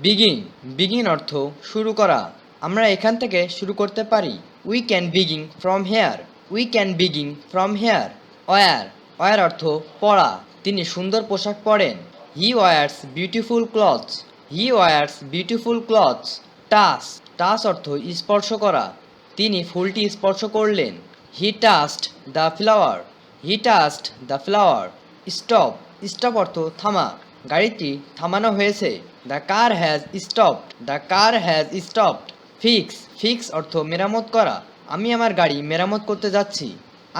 Begin begin অর্থ শুরু করা। আমরা এখান থেকে শুরু করতে পারি। We can begin from here. We can begin from here. Wear wear অর্থ পরা। তিনি সুন্দর পোশাক পরেন। He wears beautiful clothes. He wears beautiful clothes. Touch touch অর্থ স্পর্শ করা। তিনি ফুলটি স্পর্শ করলেন। He touched the flower. He touched the flower. Stop stop অর্থ থামা। গাড়িটি থামানো হয়েছে। The car has stopped. The car has stopped. Fix fix অর্থ মেরামত করা। আমি আমার গাড়ি মেরামত করতে যাচ্ছি।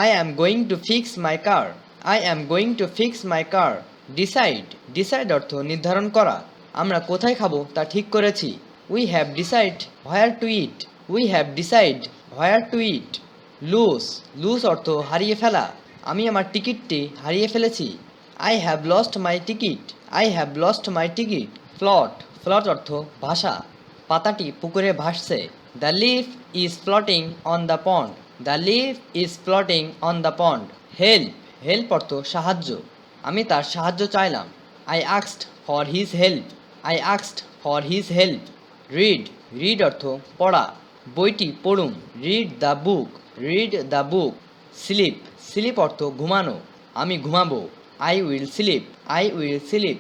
I am going to fix my car. I am going to fix my car. Decide decide অর্থ নির্ধারণ করা। আমরা কোথায় খাবো তা ঠিক করেছি। We have decide where to eat. We have decide where to eat. Lose lose অর্থ হারিয়ে ফেলা। আমি আমার টিকিটটি হারিয়ে ফেলেছি। I have lost my ticket. I have lost my ticket. Float float অর্থ ভাসা। পাতাটি পুকুরে ভাসছে। The leaf is floating on the pond. The leaf is floating on the pond. Help help অর্থ সাহায্য। আমি তার সাহায্য চাইলাম। আই আক্সড ফর হিজ হেল্প। আই আক্সড for his help. Read read অর্থ পড়া। বইটি পড়ুন। Read the book. Read the book. Sleep sleep অর্থ ঘুমানো। আমি ঘুমাবো। I will sleep. I will sleep.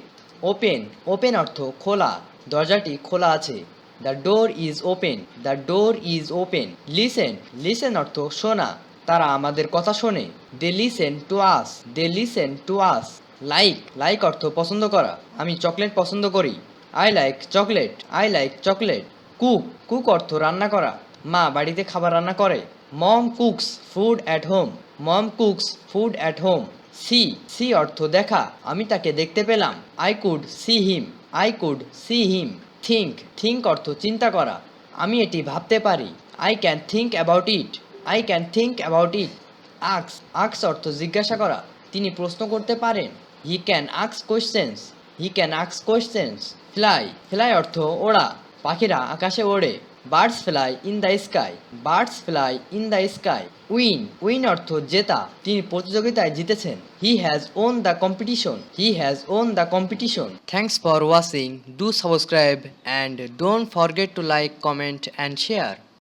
Open open অর্থ খোলা। দরজাটি খোলা আছে। The door is open. The door is open. Listen listen অর্থ শোনা। তারা আমাদের কথা শোনে। They listen to us. They listen to us. Like like অর্থ পছন্দ করা। আমি চকলেট পছন্দ করি। I like chocolate. I like chocolate. Cook cook অর্থ রান্না করা। মা বাড়িতে খাবার রান্না করে। Mom cooks food at home. Mom cooks food at home. See see অর্থ দেখা। আমি তাকে দেখতে পেলাম। I could see him. I could see him. Think think অর্থ চিন্তা করা। আমি এটি ভাবতে পারি। I can think about it. I can think about it. আক্স আক্স অর্থ জিজ্ঞাসা করা। তিনি প্রশ্ন করতে পারেন। He can আক্স questions. He can আক্স questions. Fly fly অর্থ ওড়া। পাখিরা আকাশে ওড়ে। Birds fly in the sky. Birds fly in the sky. Win win অর্থ জেতা। তিনি প্রতিযোগিতায় জিতেছেন। He has won the competition. He has won the competition. Thanks for watching. Do subscribe and don't forget to like, comment and share.